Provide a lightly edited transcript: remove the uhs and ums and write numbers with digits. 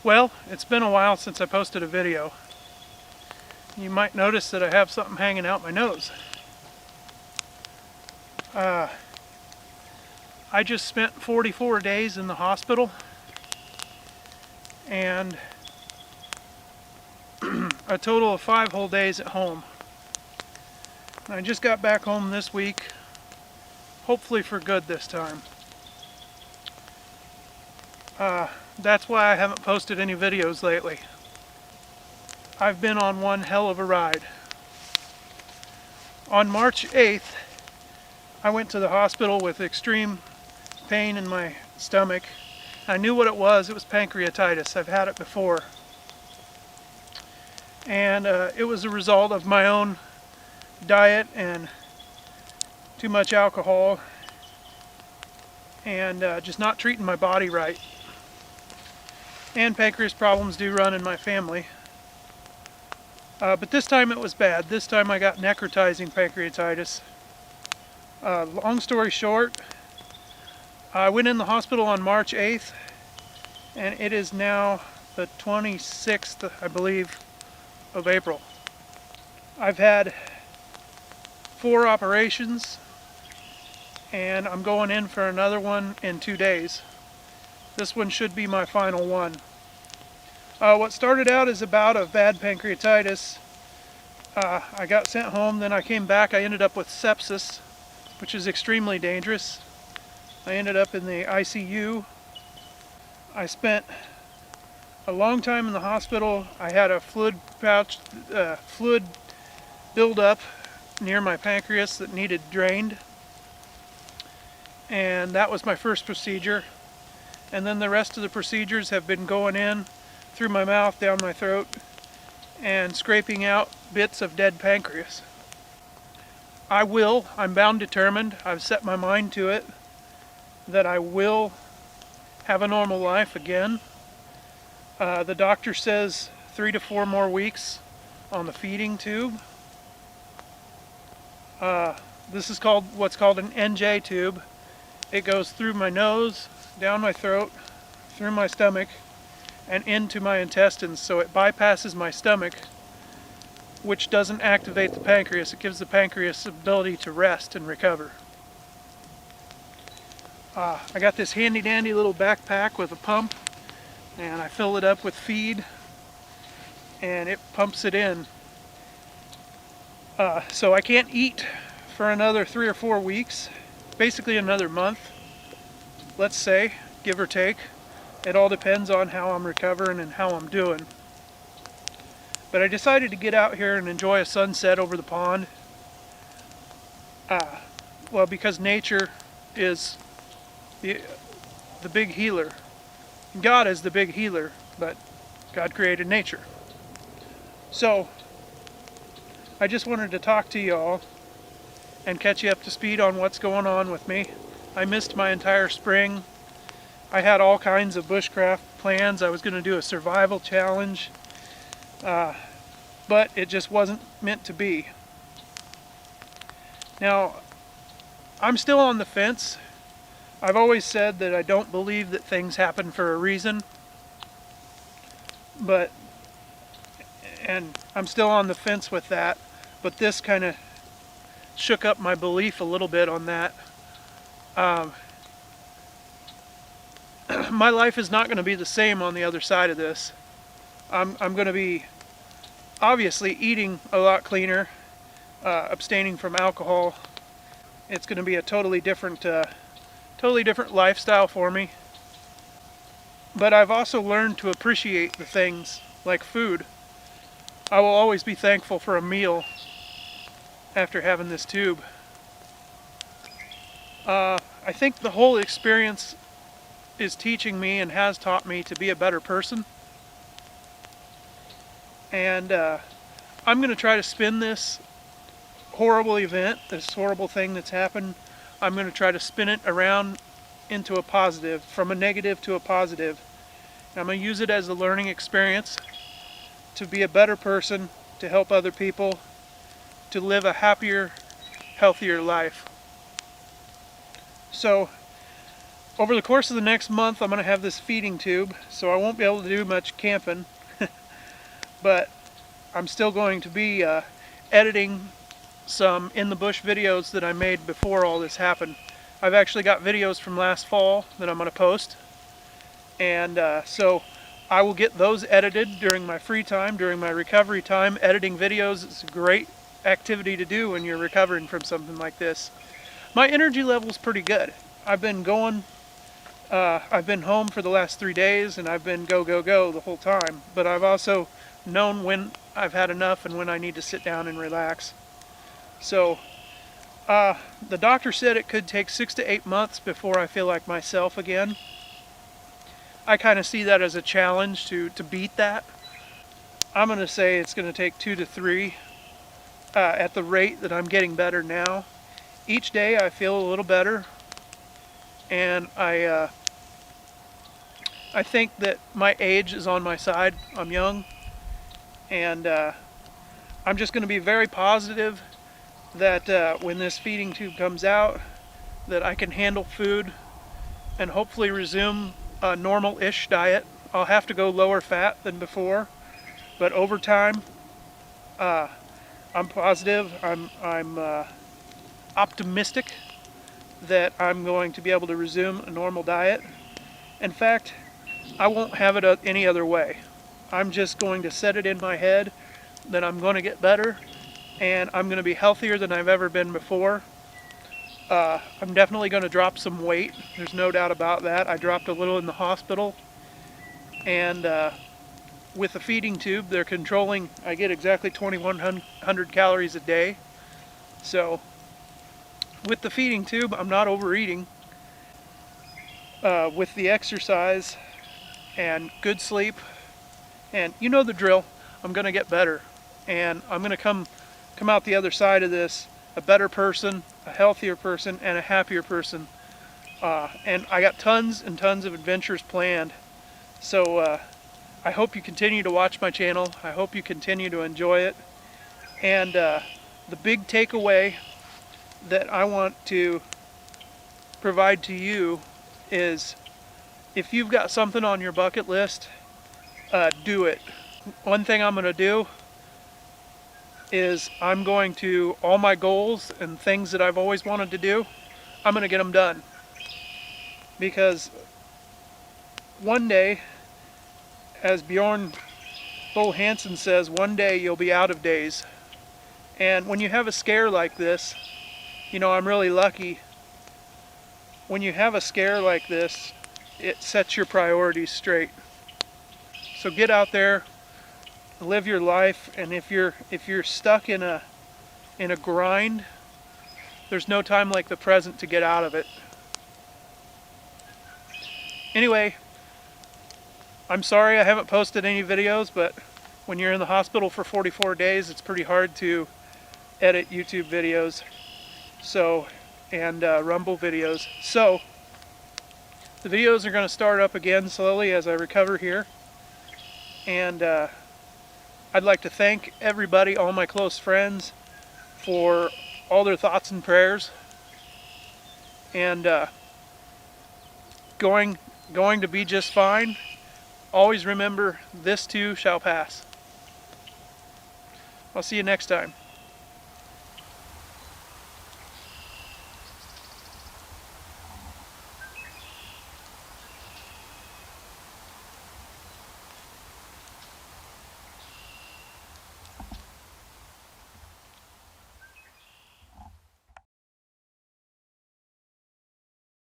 Well, it's been a while since I posted a video. You might notice that I have something hanging out my nose. I just spent 44 days in the hospital and a total of 5 whole days at home. And I just got back home this week, hopefully for good this time. That's why I haven't posted any videos lately. I've been on one hell of a ride. On March 8th, I went to the hospital with extreme pain in my stomach. I knew what it was. It was pancreatitis. I've had it before. And it was a result of my own diet and too much alcohol and just not treating my body right. And pancreas problems do run in my family. But this time it was bad. This time I got necrotizing pancreatitis. Long story short, I went in the hospital on March 8th, and it is now the 26th, I believe, of April. I've had 4 operations, and I'm going in for another one in 2 days. This one should be my final one. What started out as a bout of bad pancreatitis, I got sent home, then I came back. I ended up with sepsis, which is extremely dangerous. I ended up in the ICU. I spent a long time in the hospital. I had a fluid buildup near my pancreas that needed drained. And that was my first procedure. And then the rest of the procedures have been going in through my mouth, down my throat, and scraping out bits of dead pancreas. I'm bound determined, I've set my mind to it, that I will have a normal life again. The doctor says 3 to 4 more weeks on the feeding tube. This is what's called an NJ tube. It goes through my nose, down my throat, through my stomach, and into my intestines, so it bypasses my stomach, which doesn't activate the pancreas. It gives the pancreas the ability to rest and recover. I got this handy dandy little backpack with a pump, and I fill it up with feed, and it pumps it in. So I can't eat for another 3 or 4 weeks, basically another month, let's say, give or take. It all depends on how I'm recovering and how I'm doing. But I decided to get out here and enjoy a sunset over the pond. Well, because nature is the big healer. God is the big healer, but God created nature. So, I just wanted to talk to y'all and catch you up to speed on what's going on with me. I missed my entire spring. I had all kinds of bushcraft plans. I was going to do a survival challenge, but it just wasn't meant to be. Now, I'm still on the fence. I've always said that I don't believe that things happen for a reason, and I'm still on the fence with that, but this kind of shook up my belief a little bit on that. My life is not going to be the same on the other side of this. I'm going to be obviously eating a lot cleaner, abstaining from alcohol. It's going to be a totally different lifestyle for me. But I've also learned to appreciate the things like food. I will always be thankful for a meal after having this tube. I think the whole experience is teaching me and has taught me to be a better person. And I'm going to try to spin this horrible event, this horrible thing that's happened, I'm going to try to spin it around into a positive, from a negative to a positive. And I'm going to use it as a learning experience to be a better person, to help other people, to live a happier, healthier life. So, Over the course of the next month, I'm going to have this feeding tube, so I won't be able to do much camping, but I'm still going to be editing some in the bush videos that I made before all this happened. I've actually got videos from last fall that I'm going to post, and so I will get those edited during my free time, during my recovery time. Editing videos is a great activity to do when you're recovering from something like this. My energy level is pretty good. I've been going, I've been home for the last 3 days, and I've been go, go, go the whole time, but I've also known when I've had enough and when I need to sit down and relax. So the doctor said it could take 6 to 8 months before I feel like myself again. I kind of see that as a challenge to beat that. I'm going to say it's going to take 2 to 3 at the rate that I'm getting better now. Each day I feel a little better, and I think that my age is on my side. I'm young, and I'm just going to be very positive that when this feeding tube comes out, that I can handle food and hopefully resume a normal-ish diet. I'll have to go lower fat than before, but over time, I'm positive, I'm optimistic that I'm going to be able to resume a normal diet. In fact, I won't have it any other way. I'm just going to set it in my head that I'm going to get better, and I'm going to be healthier than I've ever been before. I'm definitely going to drop some weight. There's no doubt about that. I dropped a little in the hospital, and with the feeding tube, they're controlling, I get exactly 2,100 calories a day. So with the feeding tube, I'm not overeating. With the exercise and good sleep, and you know the drill, I'm going to get better, and I'm going to come out the other side of this a better person, a healthier person, and a happier person. And I got tons and tons of adventures planned. So I hope you continue to watch my channel. I hope you continue to enjoy it. And the big takeaway that I want to provide to you is, if you've got something on your bucket list, do it. One thing I'm going to do is I'm going to, all my goals and things that I've always wanted to do, I'm going to get them done. Because one day, as Bjorn Bull Hansen says, one day you'll be out of days. And when you have a scare like this, you know, I'm really lucky. When you have a scare like this, it sets your priorities straight. So get out there, live your life, and if you're stuck in a grind, there's no time like the present to get out of it. Anyway, I'm sorry I haven't posted any videos, but when you're in the hospital for 44 days, it's pretty hard to edit YouTube videos, so, and Rumble videos. So the videos are going to start up again slowly as I recover here, and I'd like to thank everybody, all my close friends, for all their thoughts and prayers, and going to be just fine. Always remember, this too shall pass. I'll see you next time.